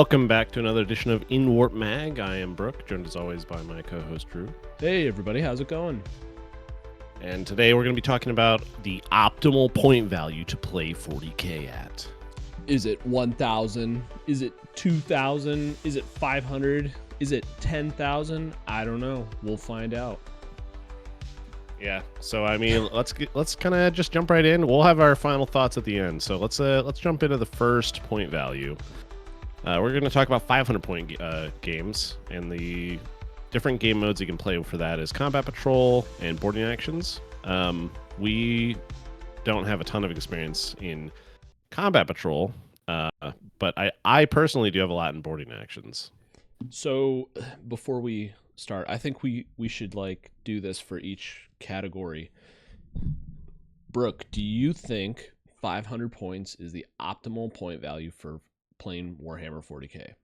Welcome back to another edition of Inwarp Mag. I am Brooke, joined as always by my co-host Drew. Hey everybody, how's it going? And today we're going to be talking about the optimal point value to play 40K at. Is it 1,000? Is it 2,000? Is it 500? Is it 10,000? I don't know. We'll find out. Yeah. So I mean, let's kind of just jump right in. We'll have our final thoughts at the end. So let's jump into the first point value. We're going to talk about 500-point games, and the different game modes you can play for that is combat patrol and boarding actions. We don't have a ton of experience in combat patrol, but I personally do have a lot in boarding actions. So before we start, I think we should do this for each category. Brooke, do you think 500 points is the optimal point value for playing Warhammer 40K?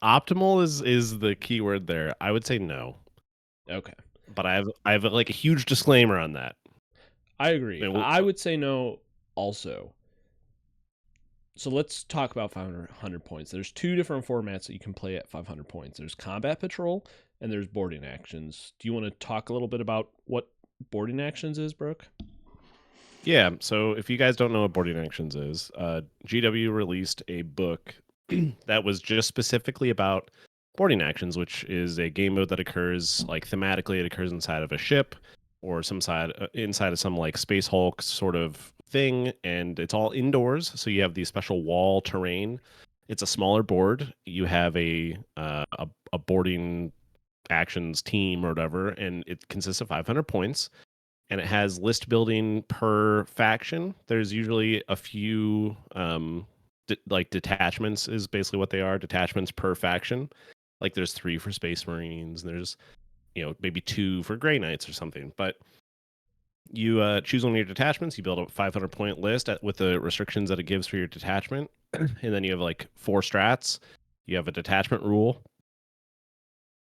Optimal is the key word there. I would say no. Okay. But I have a huge disclaimer on that. I agree. I would say no also. So let's talk about 500 points. There's two different formats that you can play at 500 points. There's combat patrol and there's boarding actions. Do you want to talk a little bit about what boarding actions is, Brooke? Yeah, so if you guys don't know what boarding actions is, GW released a book that was just specifically about boarding actions, which is a game mode that occurs thematically. It occurs inside of a ship or inside of some Space Hulk sort of thing, and it's all indoors. So you have the special wall terrain. It's a smaller board. You have a boarding actions team or whatever, and it consists of 500 points. And it has list building per faction. There's usually a few detachments is basically what they are. Detachments per faction. Like there's 3 for Space Marines. There's maybe 2 for Grey Knights or something. But you choose one of your detachments. You build a 500 point list with the restrictions that it gives for your detachment, and then you have 4 strats. You have a detachment rule,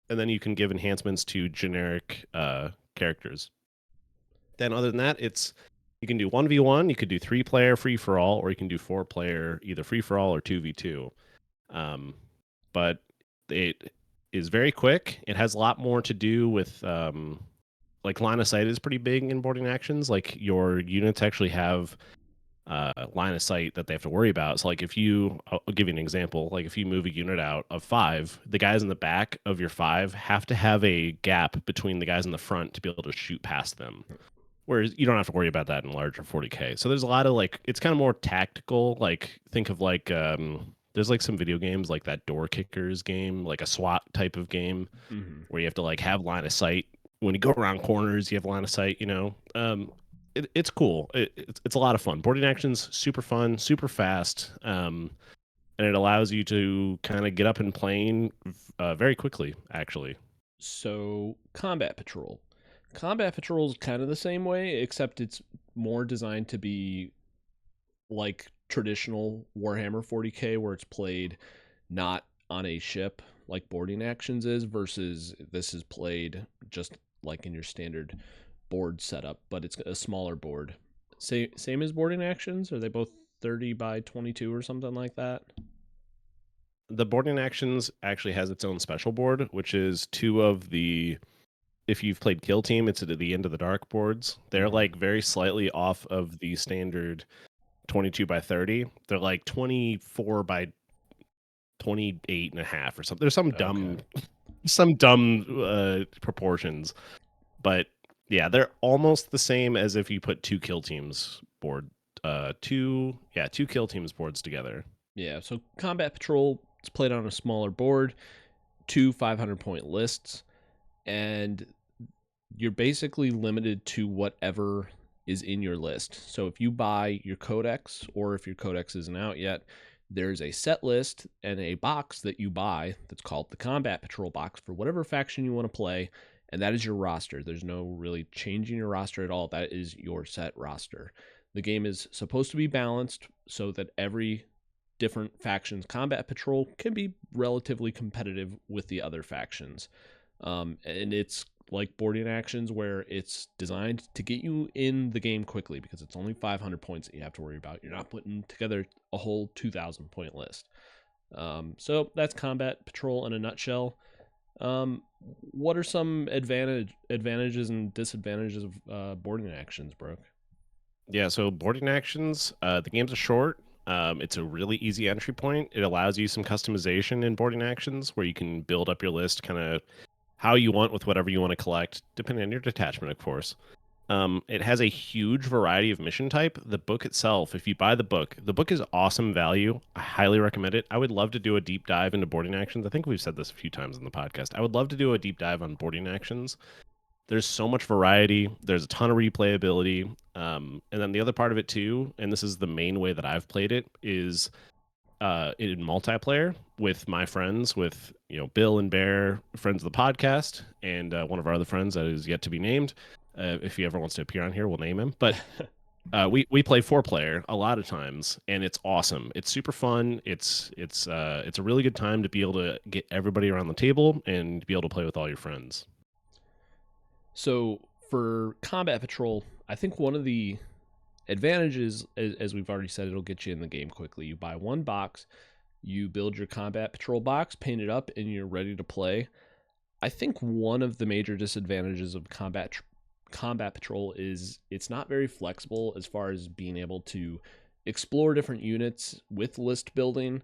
and then you can give enhancements to generic characters. Then other than that, you can do 1v1, you could do 3-player free-for-all, or you can do 4-player either free-for-all or 2v2. But it is very quick. It has a lot more to do with line of sight is pretty big in boarding actions. Your units actually have line of sight that they have to worry about. So I'll give you an example. If you move a unit out of 5, the guys in the back of your 5 have to have a gap between the guys in the front to be able to shoot past them. Whereas you don't have to worry about that in larger 40K. So there's a lot of it's kind of more tactical. Think of there's some video games like that Door Kickers game, like a SWAT type of game, where you have to have line of sight. When you go around corners, you have line of sight, It's cool. It's a lot of fun. Boarding actions, super fun, super fast. And it allows you to kind of get up and playing very quickly, actually. So combat patrol. Combat patrol is kind of the same way, except it's more designed to be like traditional Warhammer 40K, where it's played not on a ship like boarding actions is, versus this is played just like in your standard board setup, but it's a smaller board. Same as boarding actions? Are they both 30 by 22 or something like that? The boarding actions actually has its own special board, which is 2 of the... If you've played Kill Team, it's at the End of the Dark boards. They're very slightly off of the standard 22 by 30. They're 24 by 28 and a half or something. There's some dumb proportions, but yeah, they're almost the same as if you put 2 Kill Teams two Kill Teams boards together. Yeah, so Combat Patrol, it's played on a smaller board, 2 500-point lists, and you're basically limited to whatever is in your list. So if you buy your codex, or if your codex isn't out yet, there's a set list and a box that you buy that's called the Combat Patrol box for whatever faction you want to play, and that is your roster. There's no really changing your roster at all. That is your set roster. The game is supposed to be balanced so that every different faction's combat patrol can be relatively competitive with the other factions. And it's like boarding actions where it's designed to get you in the game quickly because it's only 500 points that you have to worry about. You're not putting together a whole 2,000 point list. So that's Combat Patrol in a nutshell. What are some advantages and disadvantages of boarding actions, Brooke? Yeah, so boarding actions, the games are short. It's a really easy entry point. It allows you some customization in boarding actions where you can build up your list kind of how you want with whatever you want to collect, depending on your detachment, of course. It has a huge variety of mission type. The book itself, if you buy the book is awesome value. I highly recommend it. I would love to do a deep dive into boarding actions. I think we've said this a few times in the podcast. I would love to do a deep dive on boarding actions. There's so much variety. There's a ton of replayability. And then the other part of it too, and this is the main way that I've played it, is in multiplayer with my friends, with Bill and Bear, friends of the podcast, and one of our other friends that is yet to be named. If he ever wants to appear on here, we'll name him. But we play 4-player a lot of times, and it's awesome. It's super fun. It's a really good time to be able to get everybody around the table and be able to play with all your friends. So for Combat Patrol, I think one of the advantages, as we've already said, it'll get you in the game quickly. You buy one box, you build your Combat Patrol box, paint it up, and you're ready to play. I think one of the major disadvantages of Combat Patrol is it's not very flexible as far as being able to explore different units with list building.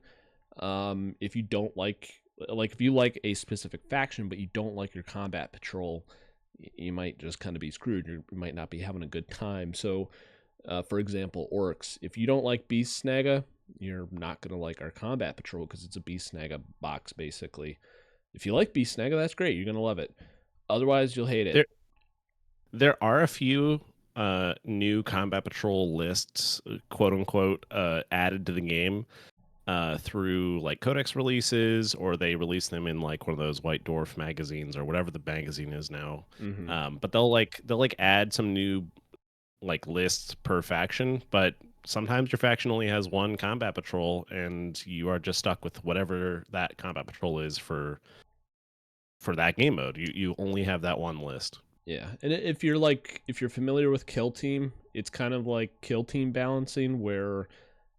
If you don't if you like a specific faction, but you don't like your Combat Patrol, you might just kind of be screwed. You might not be having a good time. So, for example, Orcs. If you don't like Beast Snaga, you're not going to like our Combat Patrol because it's a Beast Snaga box, basically. If you like Beast Snaga, that's great. You're going to love it. Otherwise, you'll hate it. There are a few new Combat Patrol lists, quote unquote, added to the game through like codex releases, or they release them in like one of those White Dwarf magazines or whatever the magazine is now. Mm-hmm. But they'll add some new like lists per faction, but sometimes your faction only has one Combat Patrol, and you are just stuck with whatever that Combat Patrol is for that game mode. You only have that one list. Yeah, and if you're familiar with Kill Team, it's kind of like Kill Team balancing where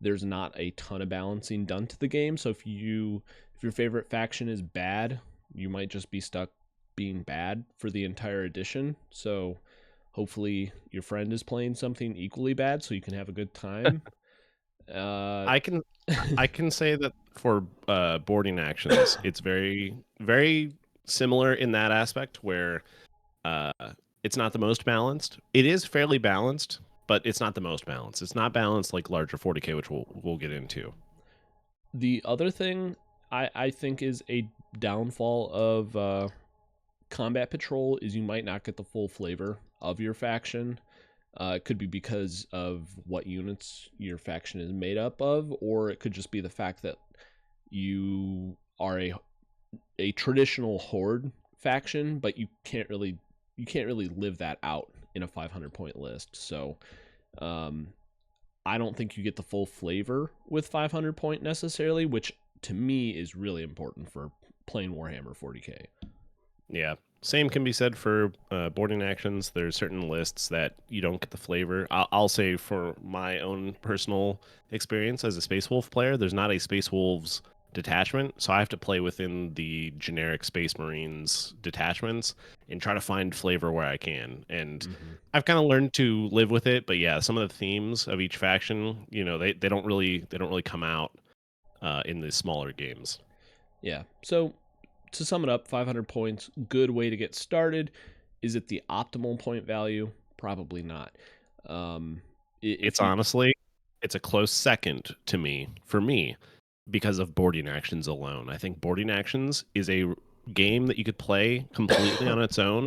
there's not a ton of balancing done to the game. So if your favorite faction is bad, you might just be stuck being bad for the entire edition. So hopefully your friend is playing something equally bad so you can have a good time. I can say that for boarding actions, it's very, very similar in that aspect where uh, it's not the most balanced. It is fairly balanced, but it's not the most balanced. It's not balanced like larger 40K, which we'll get into. The other thing I think is a downfall of Combat Patrol is you might not get the full flavor of your faction. It could be because of what units your faction is made up of, or it could just be the fact that you are a traditional horde faction, but you can't really live that out in a 500 point list. So I don't think you get the full flavor with 500 point necessarily, which to me is really important for playing Warhammer 40K. Yeah. Same can be said for boarding actions. There's certain lists that you don't get the flavor. I'll say for my own personal experience as a Space Wolf player, there's not a Space Wolves detachment, so I have to play within the generic Space Marines detachments and try to find flavor where I can. And I've kind of learned to live with it. But yeah, some of the themes of each faction, they don't really come out in the smaller games. Yeah. So to sum it up, 500 points, good way to get started. Is it the optimal point value? Probably not. It's honestly, it's a close second to me, for me, because of boarding actions alone. I think boarding actions is a game that you could play completely on its own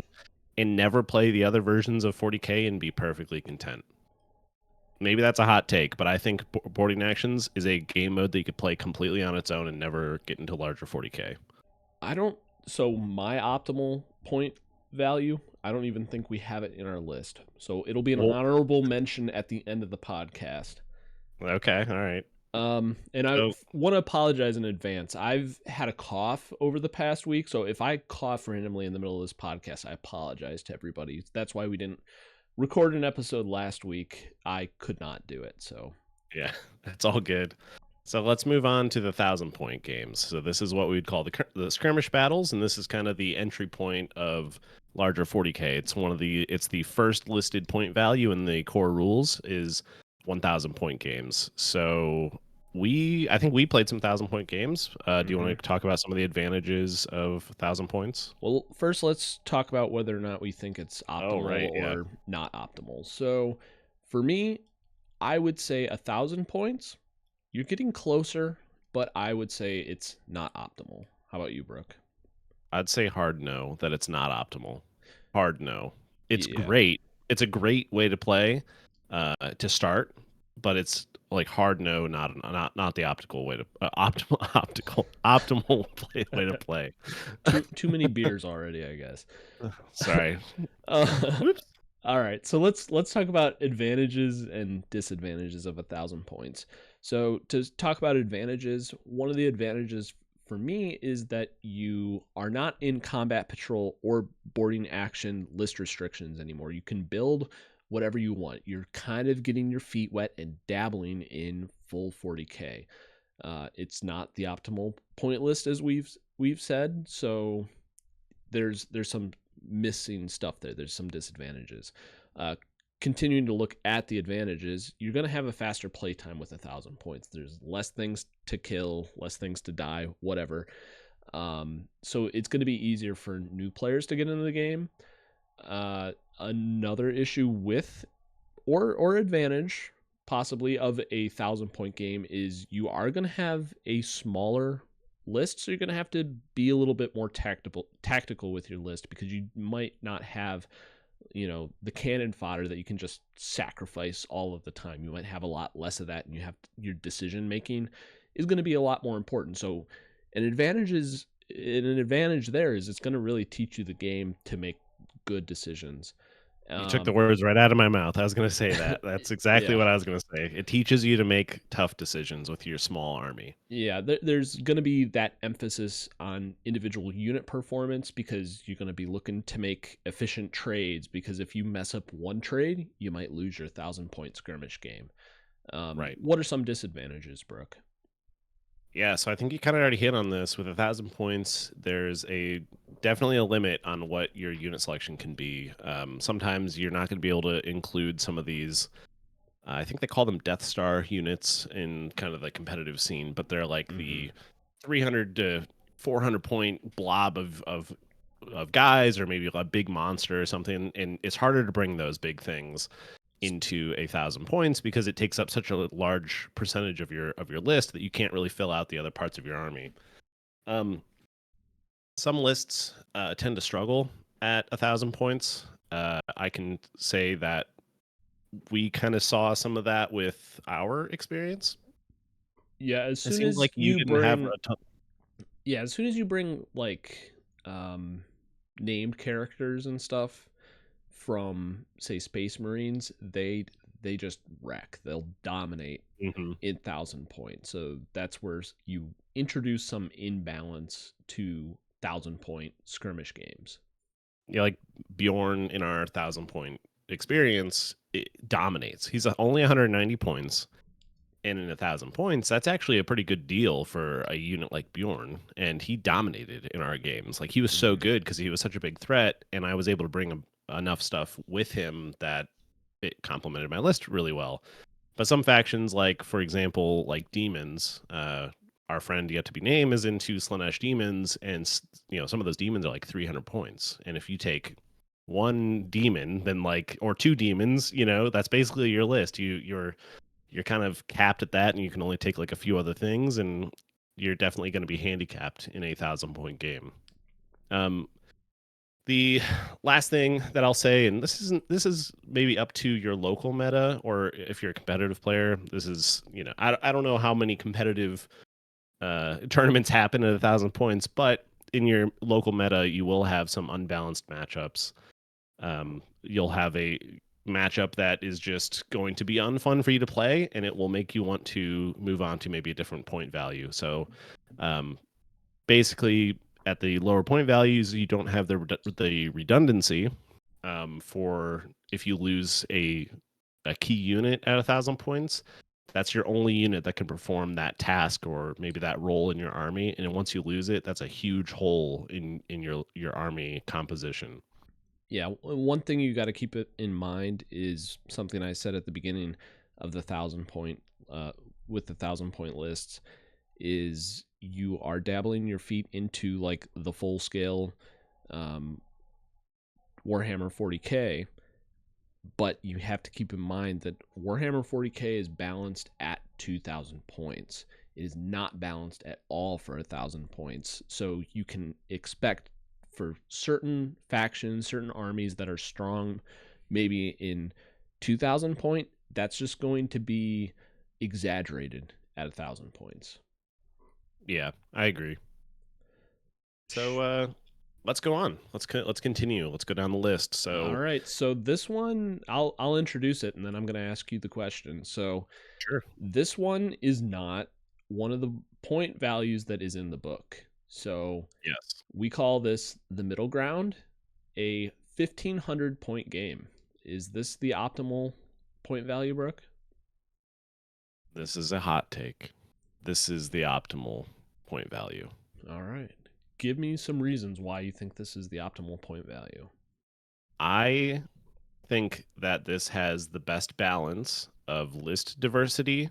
and never play the other versions of 40K and be perfectly content. Maybe that's a hot take, but I think boarding actions is a game mode that you could play completely on its own and never get into larger 40K. So my optimal point value, I don't even think we have it in our list. So it'll be an honorable mention at the end of the podcast. Okay, all right. And I So want to apologize in advance. I've had a cough over the past week, so if I cough randomly in the middle of this podcast, I apologize to everybody. That's why we didn't record an episode last week. I could not do it, so yeah, that's all good. So let's move on to the 1,000 point games. So this is what we'd call the skirmish battles, and this is kind of the entry point of larger 40K. It's the first listed point value in the core rules is 1,000 point games. So I think we played some 1,000 point games. Do you want to talk about some of the advantages of 1,000 points? Well, first let's talk about whether or not we think it's Oh, optimal right, yeah. or not optimal. So, for me, I would say 1,000 points. You're getting closer, but I would say it's not optimal. How about you, Brooke? I'd say hard no that it's not optimal. Hard no. It's Yeah. great. It's a great way to play to start, but it's like hard no, not the optical way to optimal way to play. Too many beers already, I guess. Sorry. uh, Whoops. all right, so let's talk about advantages and disadvantages of 1,000 points. So to talk about advantages, one of the advantages for me is that you are not in combat patrol or boarding action list restrictions anymore. You can build whatever you want. You're kind of getting your feet wet and dabbling in full 40K. It's not the optimal point list as we've said, so there's some missing stuff there. There's some disadvantages. Uh, Continuing to look at the advantages, you're going to have a faster playtime with 1,000 points. There's less things to kill, less things to die, whatever. So it's going to be easier for new players to get into the game. Another issue with or Mm-hmm. advantage possibly of a 1,000 point game is you are going to have a smaller list, so you're going to have to be a little bit more tactical with your list, because you might not have the cannon fodder that you can just sacrifice all of the time. You might have a lot less of that, and your decision making is going to be a lot more important. So an advantage there is it's going to really teach you the game to make good decisions. You took the um, words right out of my mouth. I was going to say that. That's exactly yeah. what I was going to say. It teaches you to make tough decisions with your small army. Yeah, there's going to be that emphasis on individual unit performance, because you're going to be looking to make efficient trades, because if you mess up one trade, you might lose your 1,000 point skirmish game. Right. What are some disadvantages, Brooke? Yeah, so I think you kind of already hit on this. With 1,000 points, there's definitely a limit on what your unit selection can be. Sometimes you're not going to be able to include some of these. I think they call them Death Star units in kind of the competitive scene, but they're like the 300 to 400 point blob of guys, or maybe a big monster or something. And it's harder to bring those big things into 1,000 points because it takes up such a large percentage of your list that you can't really fill out the other parts of your army. Um, some lists tend to struggle at 1,000 points. I can say that we kind of saw some of that with our experience. Yeah, It seemed like you didn't have a ton. as soon as you bring like um named characters and stuff from, say, Space Marines, they just wreck. They'll dominate Mhm. in 1,000 points. So that's where you introduce some imbalance to 1,000 point skirmish games. Yeah, like Bjorn in our 1,000 point experience, it dominates. He's only 190 points, and in 1,000 points, that's actually a pretty good deal for a unit like Bjorn. And he dominated in our games. Like he was so good because he was such a big threat, and I was able to bring enough stuff with him that it complemented my list really well. But some factions, like for example, like demons, our friend yet to be named is into Slanesh demons, and some of those demons are like 300 points. And if you take one demon, then or two demons, that's basically your list. You're kind of capped at that, and you can only take like a few other things, and you're definitely going to be handicapped in a 1,000 point game. Um, the last thing that I'll say, and this is maybe up to your local meta, or if you're a competitive player, this is I don't know how many competitive tournaments happen at 1,000 points, but in your local meta, you will have some unbalanced matchups. You'll have matchup that is just going to be unfun for you to play, and it will make you want to move on to maybe a different point value. So, um, basically, at the lower point values, you don't have the redundancy for if you lose a key unit at 1,000 points. That's your only unit that can perform that task or maybe that role in your army. And once you lose it, that's a huge hole in your army composition. Yeah, one thing you got to keep it in mind is something I said at the beginning of the 1,000 point with the 1,000 point lists is you are dabbling your feet into like the full scale um, Warhammer 40K, but you have to keep in mind that Warhammer 40K is balanced at 2,000 points. It is not balanced at all for 1,000 points. So you can expect for certain factions, certain armies that are strong, maybe in 2,000 point, that's just going to be exaggerated at 1,000 points. Yeah, I agree. So let's go on. Let's continue. Let's go down the list. All So right, so this one I'll introduce it and then I'm going to ask you the question. So sure. this one is not one of the point values that is in the book. So Yes. we call this the middle ground, a 1,500 point game. Is this the optimal point value, Brooke? This is a hot take. This is the optimal point value. All right. Give me some reasons why you think this is the optimal point value. I think that this has the best balance of list diversity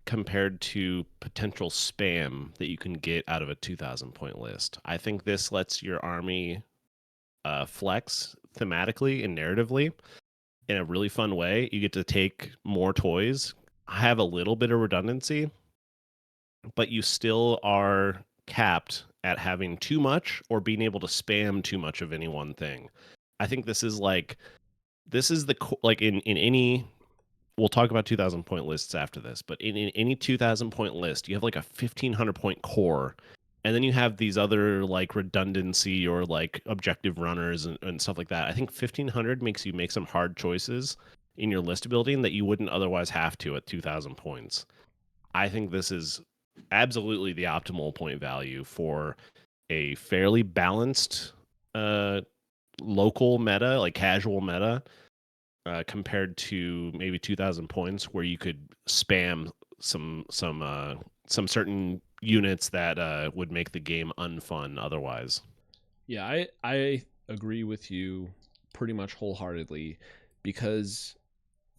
compared to potential spam that you can get out of a 2,000 point list. I think this lets your army flex thematically and narratively in a really fun way. You get to take more toys, have a little bit of redundancy, but you still are capped at having too much or being able to spam too much of any one thing. I think this is like in any, we'll talk about 2,000 point lists after this, but in any 2,000 point list, you have like a 1,500 point core. And then you have these other like redundancy or like objective runners and stuff like that. I think 1,500 makes you make some hard choices in your list building that you wouldn't otherwise have to at 2,000 points. I think this is absolutely the optimal point value for a fairly balanced uh, local meta, like casual meta, compared to maybe 2,000 points where you could spam some certain units that would make the game unfun otherwise. Yeah, I agree with you pretty much wholeheartedly because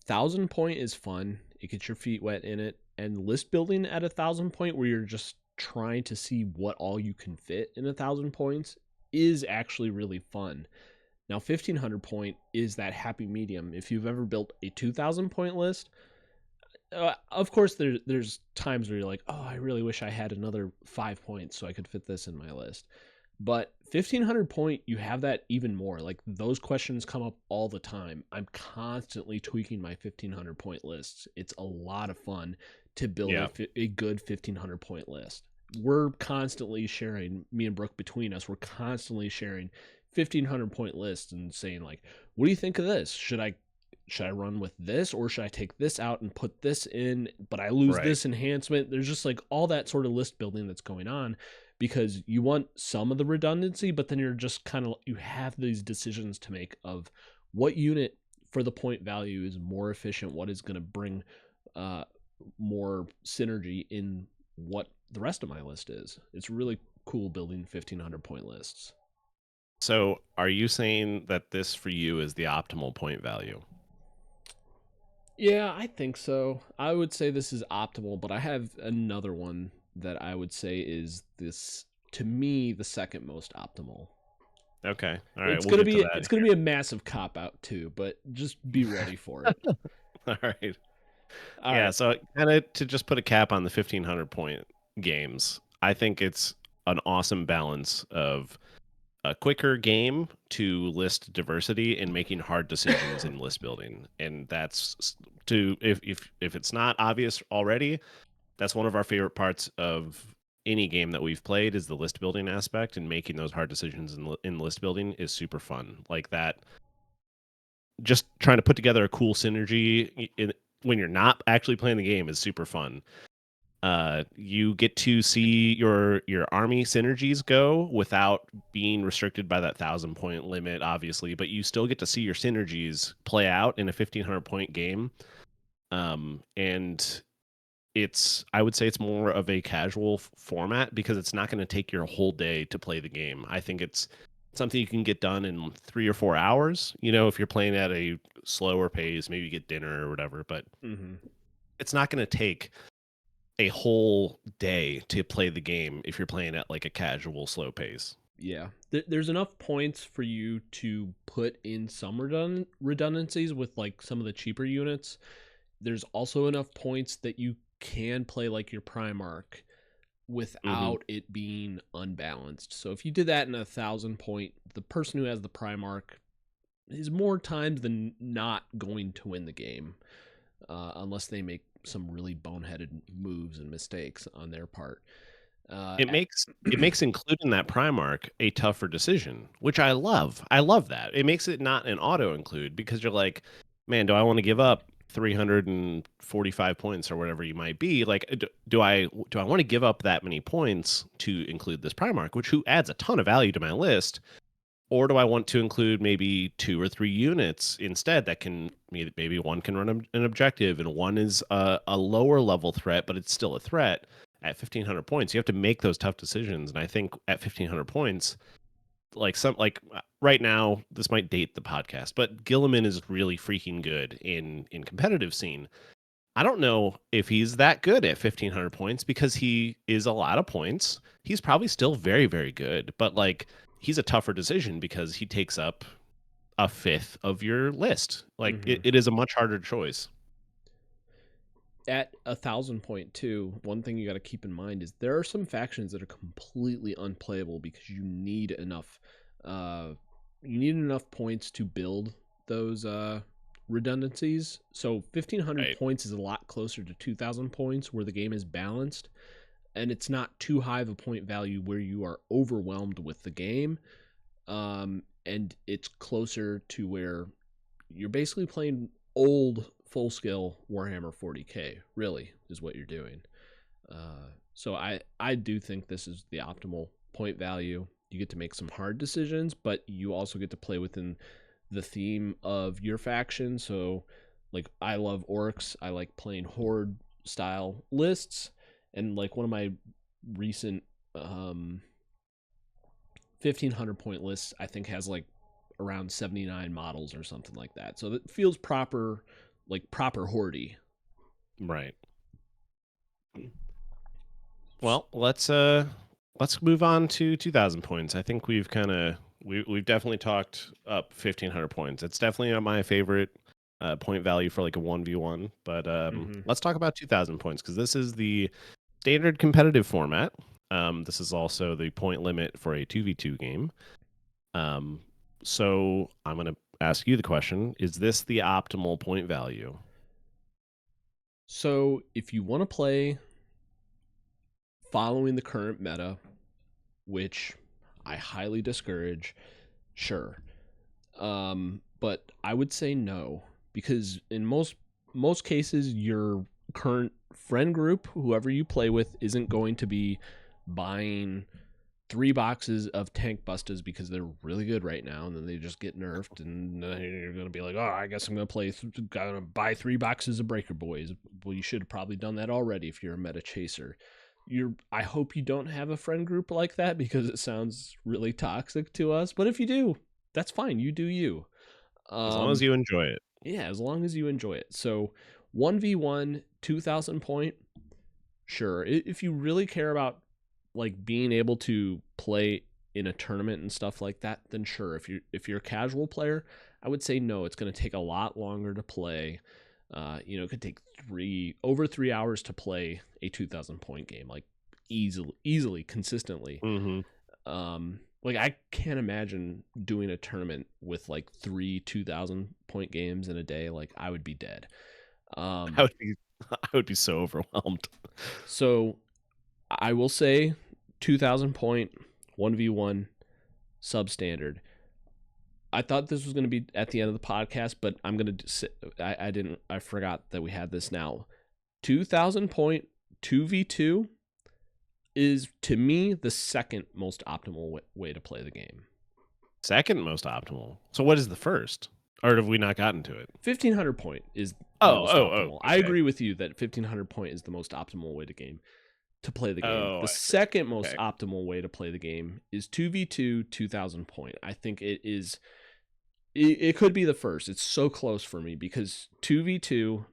1,000 point is fun. It gets your feet wet in it, and list building at 1,000 point where you're just trying to see what all you can fit in 1,000 points is actually really fun. Now, 1,500 point is that happy medium. If you've ever built a 2,000 point list, of course, there's times where you're like, oh, I really wish I had another 5 points so I could fit this in my list. But 1,500 point, you have that even more. Like those questions come up all the time. I'm constantly tweaking my 1,500 point lists. It's a lot of fun to build Yeah. a good 1,500 point list. We're constantly sharing, me and Brooke between us, we're constantly sharing 1,500 point lists and saying like, what do you think of this? Should I run with this or should I take this out and put this in, but I lose Right. this enhancement? There's just like all that sort of list building that's going on because you want some of the redundancy, but then you're just kind of, you have these decisions to make of what unit for the point value is more efficient, what is going to bring more synergy in what the rest of my list is. It's really cool building 1,500 point lists. So, are you saying that this for you is the optimal point value? Yeah, I think so. I would say this is optimal, but I have another one that I would say is this to me the second most optimal. Okay. All right. It's We'll gonna get to be that. it's gonna be a massive cop out too, but just be ready for it. All right. All Yeah. right. So, kind of to just put a cap on the 1,500 point games, I think it's an awesome balance of a quicker game to list diversity and making hard decisions in list building. And that's to if it's not obvious already, that's one of our favorite parts of any game that we've played is the list building aspect, and making those hard decisions in list building is super fun. Like that just trying to put together a cool synergy when you're not actually playing the game is super fun. You get to see your army synergies go without being restricted by that 1,000-point limit, obviously, but you still get to see your synergies play out in a 1,500-point game. And I would say it's more of a casual format because it's not going to take your whole day to play the game. I think it's something you can get done in 3 or 4 hours. If you're playing at a slower pace, maybe get dinner or whatever, but it's not going to take a whole day to play the game if you're playing at like a casual slow pace. Yeah, there's enough points for you to put in some redundancies with like some of the cheaper units. There's also enough points that you can play like your Primarch without it being unbalanced. So if you did that in 1,000-point, the person who has the Primarch is more times than not going to win the game, unless they make some really boneheaded moves and mistakes on their part. It makes including that Primarch a tougher decision, which I love. I love that. It makes it not an auto include because you're like, man, do I want to give up 345 points or whatever you might be? Like, do I want to give up that many points to include this Primarch, who adds a ton of value to my list? Or do I want to include maybe 2 or 3 units instead that can maybe one can run an objective and one is a lower level threat, but it's still a threat at 1,500 points. You have to make those tough decisions. And I think at 1,500 points, right now, this might date the podcast, but Gilliman is really freaking good in competitive scene. I don't know if he's that good at 1,500 points because he is a lot of points. He's probably still very, very good, but like he's a tougher decision because he takes up a fifth of your list. Like it is a much harder choice. At 1,000-point too, one thing you got to keep in mind is there are some factions that are completely unplayable because you need enough points to build those redundancies. So 1,500 points is a lot closer to 2,000 points where the game is balanced and it's not too high of a point value where you are overwhelmed with the game. And it's closer to where you're basically playing old full scale Warhammer 40K, really, is what you're doing. So I do think this is the optimal point value. You get to make some hard decisions, but you also get to play within the theme of your faction. So, like, I love orcs. I like playing horde style lists. And, like, one of my recent 1,500 point lists, I think, has, like, around 79 models or something like that. So it feels proper, like proper hordy. Right. Well, let's move on to 2,000 points. I think we've definitely talked up 1,500 points. It's definitely not my favorite point value for like a 1v1, but let's talk about 2,000 points because this is the standard competitive format. This is also the point limit for a 2v2 game. So I'm going to ask you the question, is this the optimal point value? So if you want to play following the current meta, which I highly discourage, sure. But I would say no, because in most cases, your current friend group, whoever you play with, isn't going to be buying 3 boxes of tank bustas because they're really good right now, and then they just get nerfed, and you're gonna be like, oh, I guess I'm gonna buy 3 boxes of Breaker Boys. Well, you should have probably done that already if you're a meta chaser. I hope you don't have a friend group like that because it sounds really toxic to us. But if you do, that's fine. You do you. As long as you enjoy it. Yeah, as long as you enjoy it. So 1v1, 2,000 point, sure. If you really care about like being able to play in a tournament and stuff like that, then sure. If you're a casual player, I would say no. It's going to take a lot longer to play. It could take over 3 hours to play a 2,000 point game, like easily, consistently. Like I can't imagine doing a tournament with like 3 2,000 point games in a day. Like I would be dead. I would be so overwhelmed. So I will say 2,000 point 1v1 substandard. I thought this was going to be at the end of the podcast, but I'm going to I forgot that we had this now. 2000 point 2v2 is, to me, the second most optimal way to play the game. Second most optimal. So what is the first? Or have we not gotten to it? 1500 point is the most optimal. Okay. I agree with you that 1500 point is the most optimal way to play the game. Oh, The I see. second most Okay. optimal way to play the game is 2v2 2000 point. I think it could be the first. It's so close for me because 2v2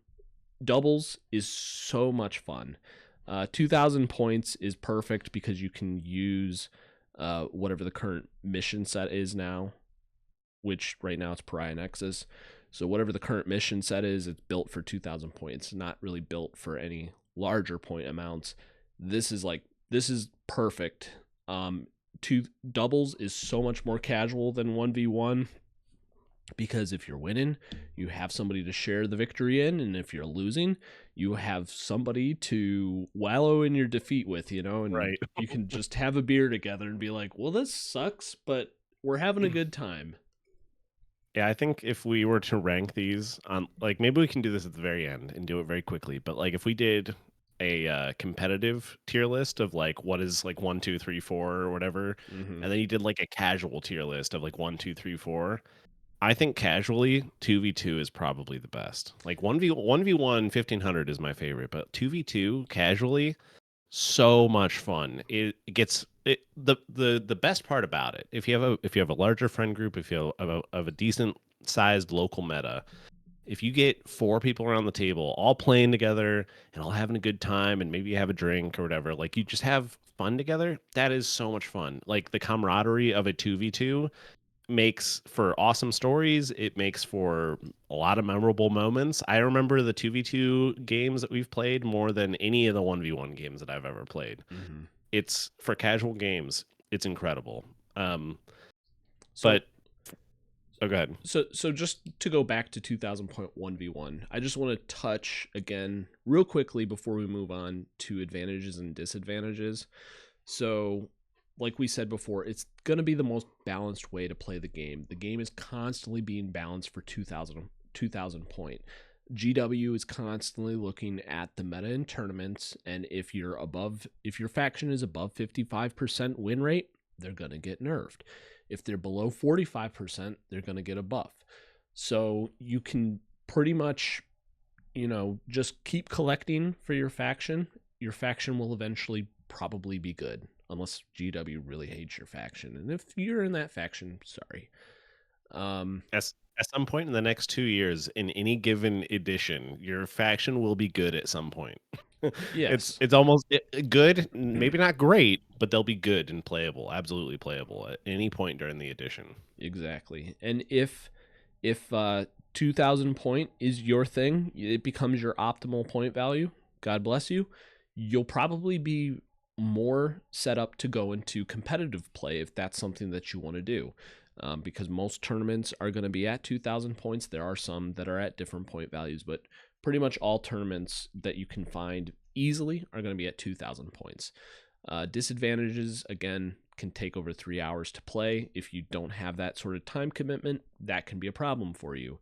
doubles is so much fun. 2000 points is perfect because you can use whatever the current mission set is now, which right now it's Pariah Nexus. So whatever the current mission set is, it's built for 2000 points. It's not really built for any larger point amounts. This is perfect. Two doubles is so much more casual than 1v1 because if you're winning, you have somebody to share the victory in, and if you're losing, you have somebody to wallow in your defeat with, and Right. you can just have a beer together and be like, well, this sucks, but we're having a good time. Yeah, I think if we were to rank these on, like, maybe we can do this at the very end and do it very quickly. But like, if we did a competitive tier list of like what is like 1, 2, 3, 4 or whatever, Mm-hmm. and then you did like a casual tier list of like 1, 2, 3, 4. I think casually 2v2 is probably the best. Like 1v1 1500 is my favorite, but 2v2 casually, so much fun. The best part about it, if you have a larger friend group, if you have of a decent sized local meta, if you get 4 people around the table all playing together and all having a good time, and maybe you have a drink or whatever, like you just have fun together, that is so much fun. Like the camaraderie of a 2v2 makes for awesome stories. It makes for a lot of memorable moments. I remember the 2v2 games that we've played more than any of the 1v1 games that I've ever played. Mm-hmm. It's for casual games, it's incredible. So But oh, go ahead. So just to go back to 2000.1v1, I just want to touch again real quickly before we move on to advantages and disadvantages. So like we said before, it's going to be the most balanced way to play the game. The game is constantly being balanced for 2000 point. GW is constantly looking at the meta in tournaments, and if your faction is above 55% win rate, they're going to get nerfed. If they're below 45%, they're going to get a buff. So you can pretty much, just keep collecting for your faction. Your faction will eventually probably be good, unless GW really hates your faction. And if you're in that faction, sorry. At some point in the next 2 years, in any given edition, your faction will be good at some point. Yes. It's almost good, maybe not great, but they'll be good and playable, absolutely playable at any point during the edition. Exactly. And if 2000 point is your thing, it becomes your optimal point value. God bless you. You'll probably be more set up to go into competitive play if that's something that you want to do. Because most tournaments are going to be at 2000 points. There are some that are at different point values, but pretty much all tournaments that you can find easily are going to be at 2000 points. Disadvantages, again, can take over 3 hours to play. If you don't have that sort of time commitment, that can be a problem for you.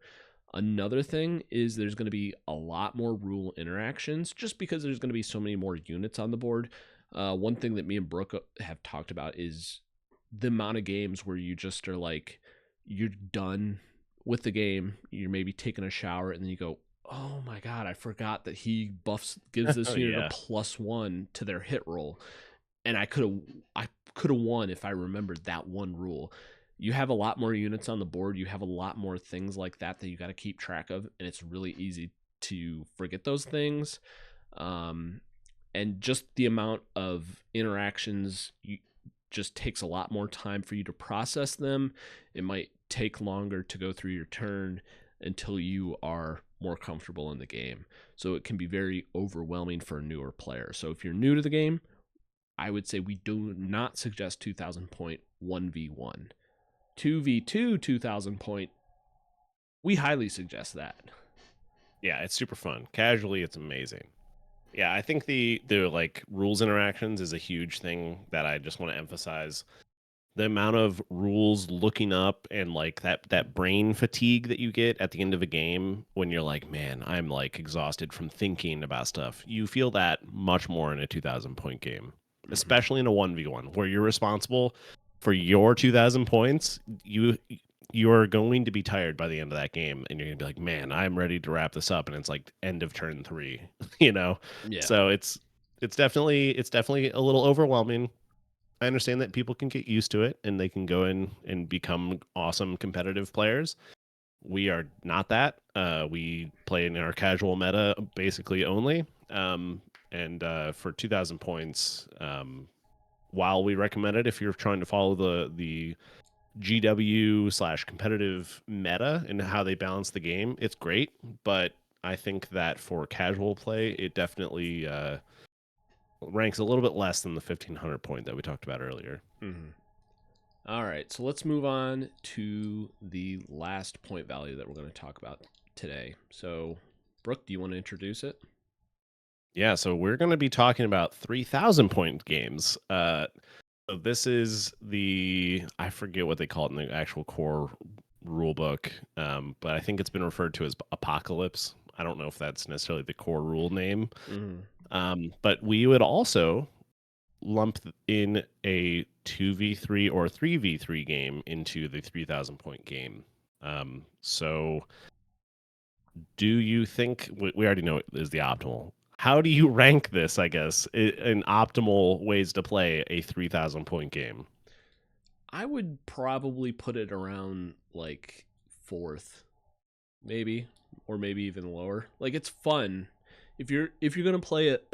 Another thing is there's going to be a lot more rule interactions just because there's going to be so many more units on the board. One thing that me and Brooke have talked about is the amount of games where you just are like, you're done with the game, you're maybe taking a shower, and then you go, oh my god, I forgot that he gives this unit a +1 to their hit roll, and I could have won if I remembered that one rule. You have a lot more units on the board, you have a lot more things like that you got to keep track of, and it's really easy to forget those things. And just the amount of interactions just takes a lot more time for you to process them. It might take longer to go through your turn until you are more comfortable in the game. So it can be very overwhelming for a newer player. So if you're new to the game, I would say we do not suggest 2000 point 1v1. 2v2 2000 point, we highly suggest that. Yeah, it's super fun. Casually, it's amazing. Yeah, I think the like rules interactions is a huge thing that I just want to emphasize. the amount of rules looking up and like that brain fatigue that you get at the end of a game when you're like, man, I'm like exhausted from thinking about stuff. You feel that much more in a 2,000 point game, Hmm. especially in a 1v1 where you're responsible for your 2,000 points. You're going to be tired by the end of that game, and you're gonna be like, man, I'm ready to wrap this up, and it's like end of turn 3, you know. Yeah. So it's definitely a little overwhelming. I understand that people can get used to it and they can go in and become awesome competitive players. We are not that. We play in our casual meta basically only. And for 2,000 points, while we recommend it if you're trying to follow the GW/competitive meta and how they balance the game, it's great. But I think that for casual play, it definitely ranks a little bit less than the 1,500 point that we talked about earlier. Hmm. All right, so let's move on to the last point value that we're going to talk about today. So, Brooke, do you want to introduce it? Yeah, so we're going to be talking about 3,000 point games. So this is I forget what they call it in the actual core rule book, but I think it's been referred to as Apocalypse. I don't know if that's necessarily the core rule name, Mm-hmm. but we would also lump in a 2v3 or 3v3 game into the 3,000 point game. So do you think we already know it is the optimal? How do you rank this, I guess, in optimal ways to play a 3,000 point game? I would probably put it around like fourth, maybe, or maybe even lower. Like it's fun if you're gonna play it.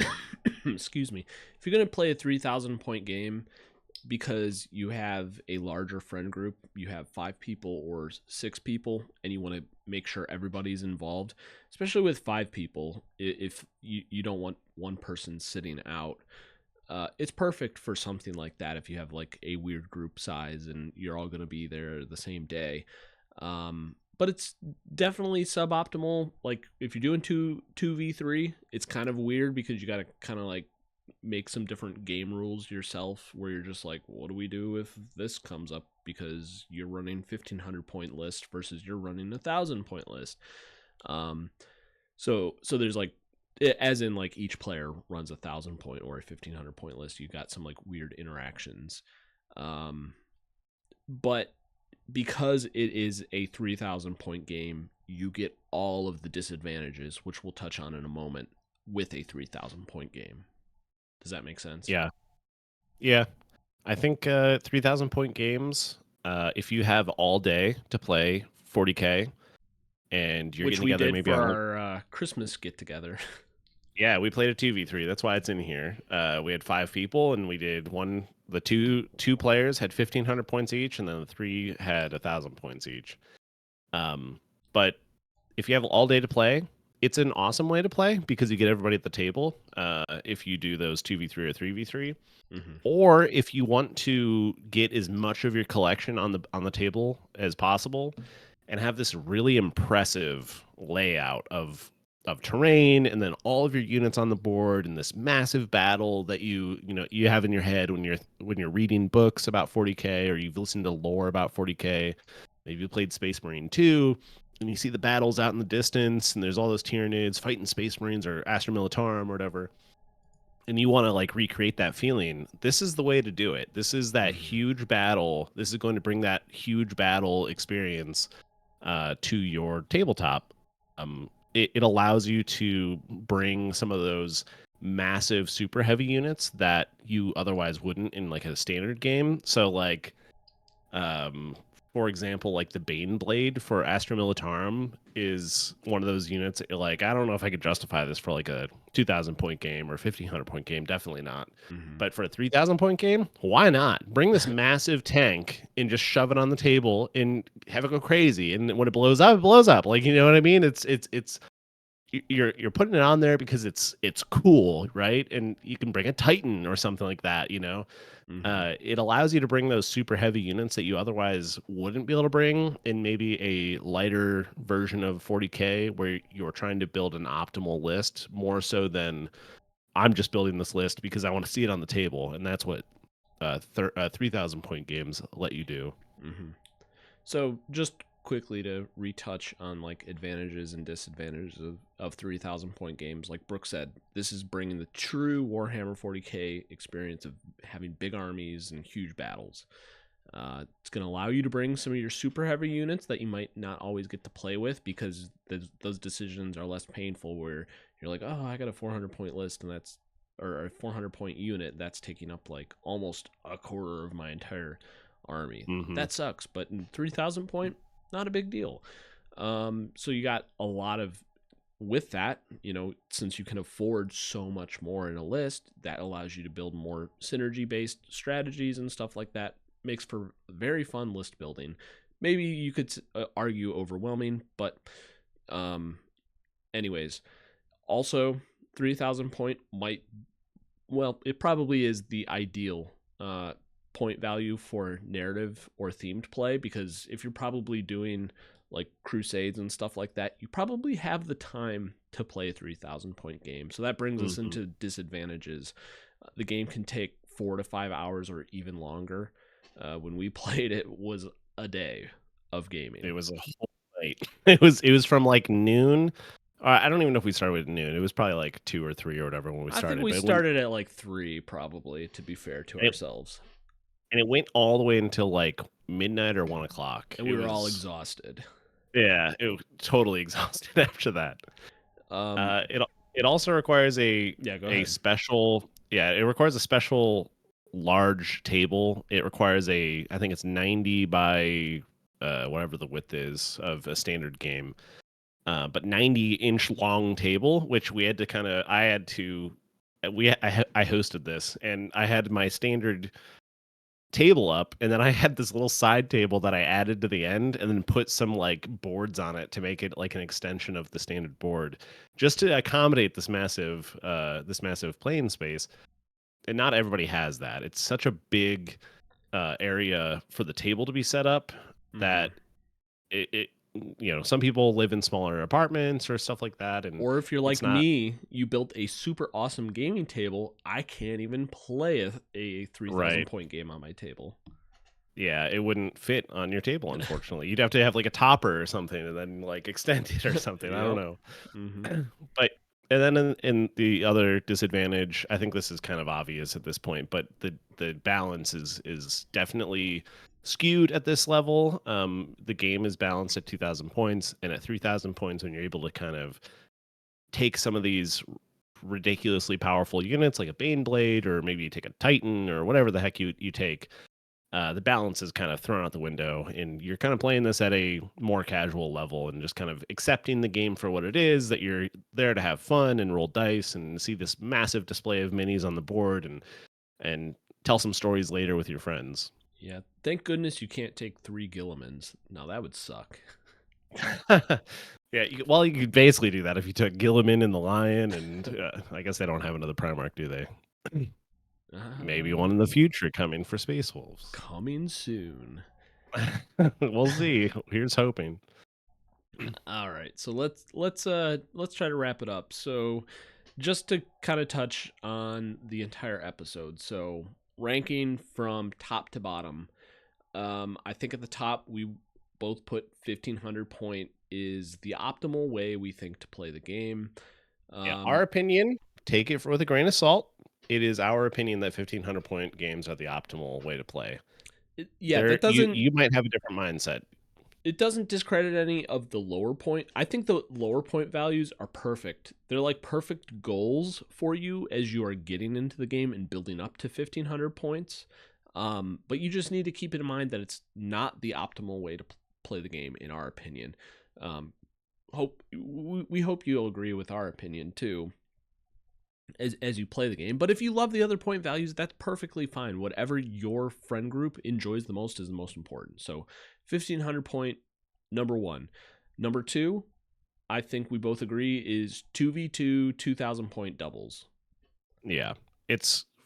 Excuse me. If you're gonna play a 3,000 point game, because you have a larger friend group, you have 5 people or 6 people, and you want to make sure everybody's involved, especially with 5 people. If you don't want one person sitting out, it's perfect for something like that. If you have like a weird group size and you're all going to be there the same day, but it's definitely suboptimal. Like if you're doing two v three, it's kind of weird because you got to kind of like make some different game rules yourself where you're just like, what do we do if this comes up because you're running 1,500 point list versus you're running 1,000 point list. So there's like, as in like each player runs 1,000 point or a 1,500 point list. You got some like weird interactions. But because it is a 3,000 point game, you get all of the disadvantages, which we'll touch on in a moment, with a 3,000 point game. Does that make sense? Yeah. Yeah. I think 3,000 point games, if you have all day to play 40K and you're Which getting we together did maybe for on our Christmas get together. yeah, we played a 2v3. That's why it's in here. We had 5 people and we did the two players had 1,500 points each and then the three had 1,000 points each. But if you have all day to play, it's an awesome way to play because you get everybody at the table. If you do those 2v3 or 3v3, Mm-hmm. or if you want to get as much of your collection on the table as possible and have this really impressive layout of terrain and then all of your units on the board and this massive battle that you have in your head when you're reading books about 40K or you've listened to lore about 40K. Maybe you played Space Marine 2 and you see the battles out in the distance and there's all those Tyranids fighting Space Marines or Astra Militarum or whatever, and you want to like recreate that feeling. This is the way to do it. This is that Mm-hmm. huge battle. This is going to bring that huge battle experience to your tabletop. It allows you to bring some of those massive super heavy units that you otherwise wouldn't in like a standard game. So like um, for example, like the Bane Blade for Astra Militarum is one of those units that you're like, I don't know if I could justify this for like a 2,000 point game or 1,500 point game. Definitely not. Mm-hmm. But for a 3,000 point game, why not? Bring this massive tank and just shove it on the table and have it go crazy. And when it blows up, it blows up. Like, you know what I mean? It's you're putting it on there because it's cool, right? And you can bring a Titan or something like that, you know. Mm-hmm. It allows you to bring those super heavy units that you otherwise wouldn't be able to bring in maybe a lighter version of 40K where you're trying to build an optimal list more so than I'm just building this list because I want to see it on the table, and that's what 3,000 point games let you do. Mm-hmm. So just quickly to retouch on like advantages and disadvantages of 3,000 point games, like Brooke said, this is bringing the true Warhammer 40K experience of having big armies and huge battles. It's going to allow you to bring some of your super heavy units that you might not always get to play with, because those decisions are less painful, where you're like, oh, I got a 400 point list and that's, or a 400 point unit that's taking up like almost a quarter of my entire army. Mm-hmm. That sucks. But in 3,000 point, not a big deal. So you got a lot of, with that, since you can afford so much more in a list, that allows you to build more synergy based strategies and stuff like that. Makes for very fun list building. Maybe you could argue overwhelming, but anyways, also 3,000 point might, well, it probably is the ideal point value for narrative or themed play, because if you're probably doing like crusades and stuff like that, you probably have the time to play a 3,000 point game. So that brings us into disadvantages. The game can take 4 to 5 hours or even longer. When we played, it was a day of gaming. It was a whole night. It was from like noon. I don't even know if we started at noon. It was probably like 2 or 3 or whatever when we started. I think we started at like 3, probably, to be fair to ourselves. And it went all the way until like midnight or 1 o'clock. And we were all exhausted. Yeah, it was totally exhausted after that. It also requires a special. Yeah, it requires a special large table. It requires I think it's 90 by whatever the width is of a standard game. But 90-inch long table, which we had to I hosted this, and I had my standard table up, and then I had this little side table that I added to the end, and then put some like boards on it to make it like an extension of the standard board, just to accommodate this massive playing space. And not everybody has that. It's such a big area for the table to be set up that it some people live in smaller apartments or stuff like that, and or if you're like me, you built a super awesome gaming table. I can't even play a 3,000 point game on my table. Yeah, it wouldn't fit on your table, unfortunately. You'd have to have like a topper or something, and then like extend it or something. I don't know. But and then in the other disadvantage, I think this is kind of obvious at this point, but the balance is definitely skewed at this level. The game is balanced at 2,000 points, and at 3,000 points, when you're able to kind of take some of these ridiculously powerful units like a Baneblade, or maybe you take a Titan or whatever the heck you take, the balance is kind of thrown out the window, and you're kind of playing this at a more casual level and just kind of accepting the game for what it is, that you're there to have fun and roll dice and see this massive display of minis on the board and tell some stories later with your friends. Yeah, thank goodness you can't take 3 Gillimans. Now that would suck. Yeah, you could basically do that if you took Gilliman and the Lion, and I guess they don't have another Primarch, do they? Maybe one in the future coming for Space Wolves. Coming soon. We'll see. Here's hoping. All right, so let's try to wrap it up. So just to kind of touch on the entire episode. So ranking from top to bottom. I think at the top we both put 1,500 point is the optimal way we think to play the game. Our opinion, take it with a grain of salt. It is our opinion that 1,500 point games are the optimal way to play. That doesn't. You might have a different mindset. It doesn't discredit any of the lower point. I think the lower point values are perfect. They're like perfect goals for you as you are getting into the game and building up to 1,500 points. But you just need to keep in mind that it's not the optimal way to play the game, in our opinion. We hope you'll agree with our opinion too, as you play the game. But if you love the other point values, that's perfectly fine. Whatever your friend group enjoys the most is the most important. So 1,500 point, number 1. Number 2, I think we both agree, is 2v2 2,000 point doubles. Yeah,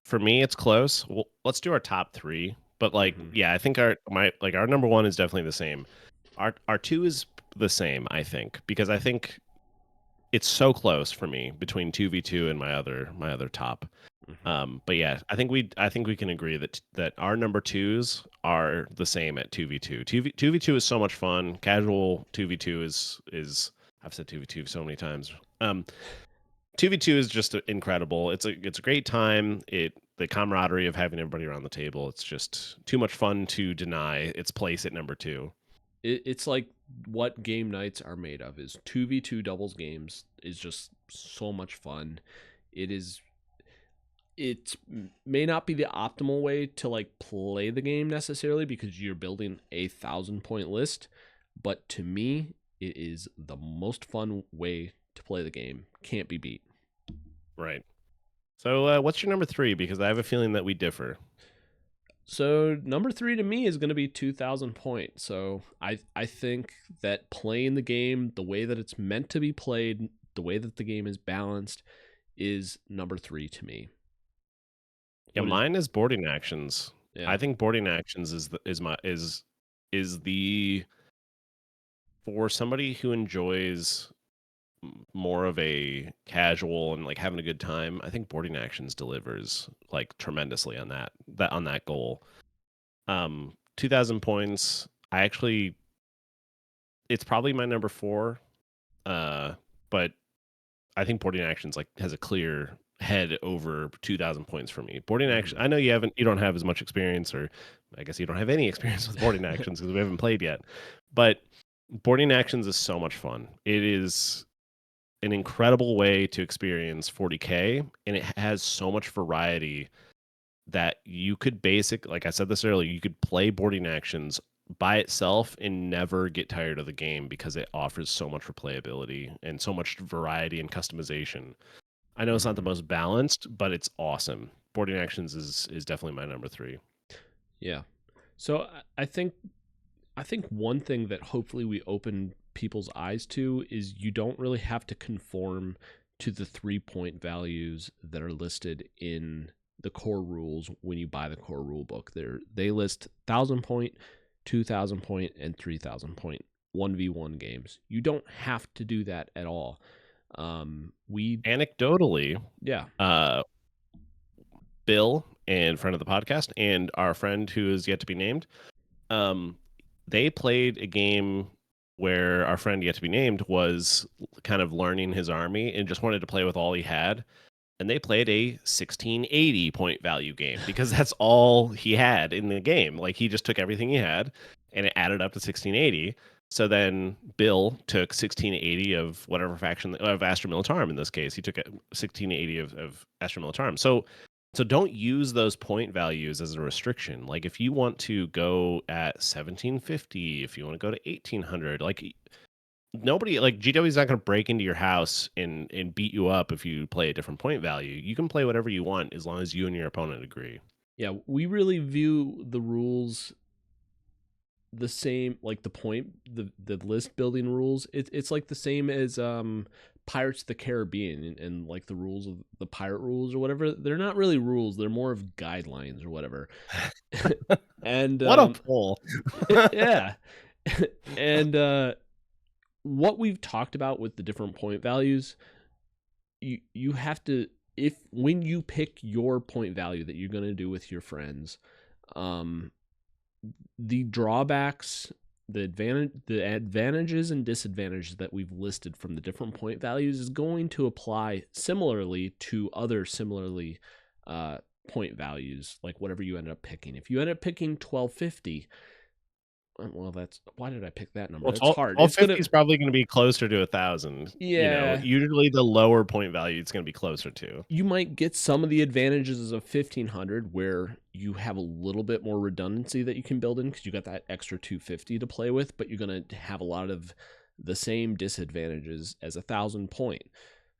for me it's close. Well, let's do our top 3. But I think our number 1 is definitely the same. Our 2 is the same, I think, because I think it's so close for me between 2v2 and my other top. Hmm. But yeah, I think we can agree that our number twos are the same at 2v2. 2v2 is so much fun. Casual 2v2 is I've said 2v2 so many times. 2v2 is just incredible. It's a great time. The camaraderie of having everybody around the table. It's just too much fun to deny its place at number two. It's like what game nights are made of is 2v2 doubles games is just so much fun. It is it may not be the optimal way to like play the game necessarily because you're building a 1,000 point list, but to me it is the most fun way to play the game. Can't be beat. Right. So what's your number three? Because I have a feeling that we differ. So number three to me is going to be 2,000 points. So I think that playing the game the way that it's meant to be played, the way that the game is balanced, is number three to me. Yeah, What is mine is boarding actions. yeah. I think boarding actions is the for somebody who enjoys more of a casual and like having a good time. I think boarding actions delivers like tremendously on that goal. 2,000 points. I actually it's probably my number four. But I think boarding actions like has a clear head over 2,000 points for me. Boarding action. Mhm. I know you don't have as much experience, or I guess you don't have any experience with boarding actions because we haven't played yet. But boarding actions is so much fun. It is an incredible way to experience 40K, and it has so much variety that you could like I said this earlier, you could play boarding actions by itself and never get tired of the game because it offers so much replayability and so much variety and customization. I know it's not the Mhm. most balanced, but it's awesome. Boarding actions is definitely my number three. Yeah. So I think one thing that hopefully we open people's eyes to is you don't really have to conform to the 3 point values that are listed in the core rules when you buy the core rule book. They list 1,000 point, 2,000 point, and 3,000 point 1v1 games. You don't have to do that at all. We Anecdotally, yeah. uh, Bill and friend of the podcast and our friend who is yet to be named, um, they played a game where our friend yet to be named was kind of learning his army and just wanted to play with all he had. And they played a 1680 point value game because that's all he had in the game. Like he just took everything he had and it added up to 1680. So then Bill took 1680 of whatever faction of Astra Militarum in this case. He took 1680 of Astra Militarum. So don't use those point values as a restriction. Like if you want to go at 1750, if you want to go to 1800, like nobody like GW is not going to break into your house and beat you up if you play a different point value. You can play whatever you want as long as you and your opponent agree. Yeah, we really view the rules the same, like the list building rules. It's like the same as Pirates of the Caribbean, and like the rules of the pirate rules or whatever. They're not really rules, they're more of guidelines or whatever. And What a pull. yeah. And what we've talked about with the different point values, you have to, if when you pick your point value that you're going to do with your friends, um the drawbacks, the advantages and disadvantages that we've listed from the different point values is going to apply similarly to other similarly point values, like whatever you end up picking. If you end up picking 1250, well, that's why did I pick that number? Well, That's hard. It's 1250 gonna is probably going to be closer to 1,000. You know, yeah, usually the lower point value it's going to be closer to. you might get some of the advantages of 1,500 where you have a little bit more redundancy that you can build in because you got that extra 250 to play with, but you're going to have a lot of the same disadvantages as 1,000 point.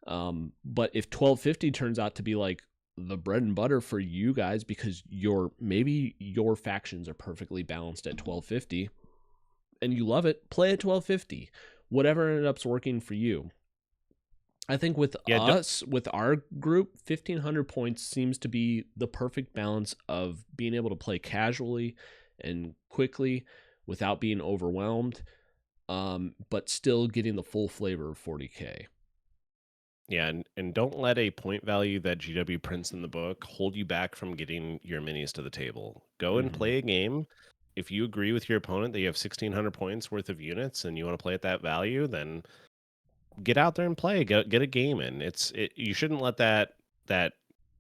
But if 1250 turns out to be like the bread and butter for you guys because maybe your factions are perfectly balanced at 1250 and you love it, play at 1250. Whatever ended up working for you. I think with Yeah, us, with our group, 1,500 points seems to be the perfect balance of being able to play casually and quickly without being overwhelmed, but still getting the full flavor of 40K. Yeah, and don't let a point value that GW prints in the book hold you back from getting your minis to the table. Go and Hmm. play a game. If you agree with your opponent that you have 1,600 points worth of units and you want to play at that value, then get out there and play. Get a game in. You shouldn't let that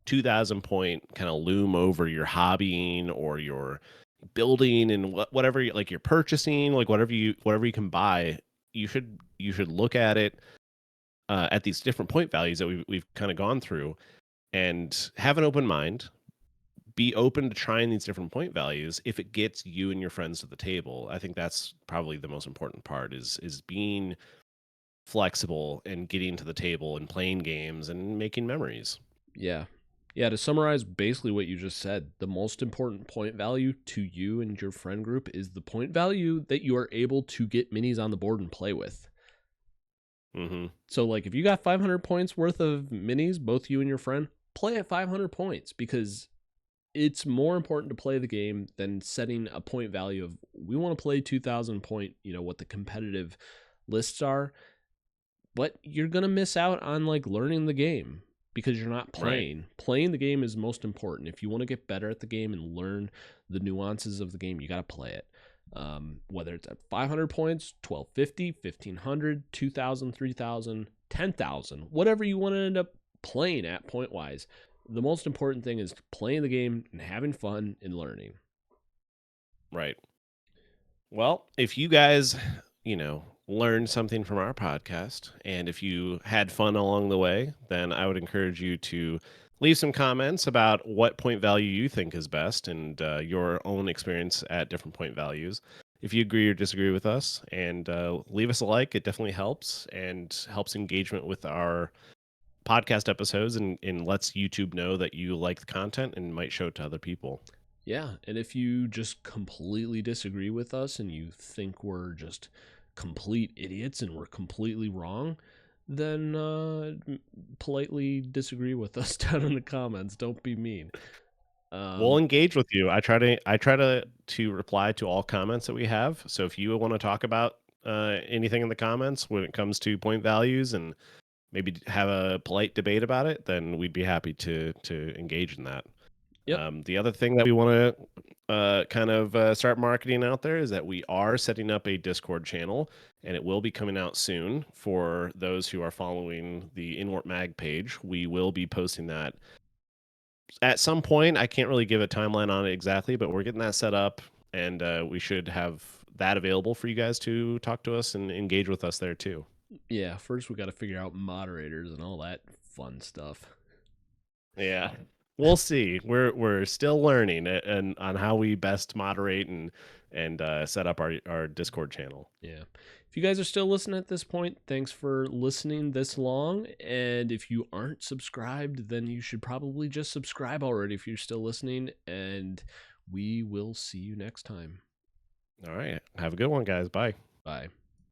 2,000 point kind of loom over your hobbying or your building and whatever like you're purchasing, like whatever you can buy. You should look at it at these different point values that we've kind of gone through and have an open mind. Be open to trying these different point values if it gets you and your friends to the table. I think that's probably the most important part is being flexible and getting to the table and playing games and making memories. Yeah. Yeah, to summarize basically what you just said, the most important point value to you and your friend group is the point value that you are able to get minis on the board and play with. Hmm. So, like, if you got 500 points worth of minis, both you and your friend, play at 500 points because it's more important to play the game than setting a point value of we want to play 2,000 point, what the competitive lists are, but you're going to miss out on like learning the game because you're not Right. playing. Playing the game is most important. If you want to get better at the game and learn the nuances of the game, you got to play it. Whether it's at 500 points, 1250, 1500, 2000, 3000, 10,000, whatever you want to end up playing at point wise. The most important thing is playing the game and having fun and learning. Right. Well, if you guys, learned something from our podcast, and if you had fun along the way, then I would encourage you to leave some comments about what point value you think is best and your own experience at different point values. If you agree or disagree with us, and leave us a like, it definitely helps and helps engagement with our podcast episodes and lets YouTube know that you like the content and might show it to other people. Yeah, and if you just completely disagree with us and you think we're just complete idiots and we're completely wrong, then politely disagree with us down in the comments. Don't be mean. We'll Um, engage with you. I try to reply to all comments that we have. So if you want to talk about anything in the comments when it comes to point values and maybe have a polite debate about it, then we'd be happy to engage in that. yep. The other thing that we want to kind of start marketing out there is that we are setting up a Discord channel, and it will be coming out soon for those who are following the Inwarp Mag page. We will be posting that at some point. I can't really give a timeline on it exactly, but we're getting that set up, and we should have that available for you guys to talk to us and engage with us there too. Yeah, first we got to figure out moderators and all that fun stuff. Yeah, we'll see. We're still learning and on how we best moderate and set up our Discord channel. Yeah. If you guys are still listening at this point, thanks for listening this long. And if you aren't subscribed, then you should probably just subscribe already if you're still listening. And we will see you next time. All right, have a good one, guys. Bye. Bye.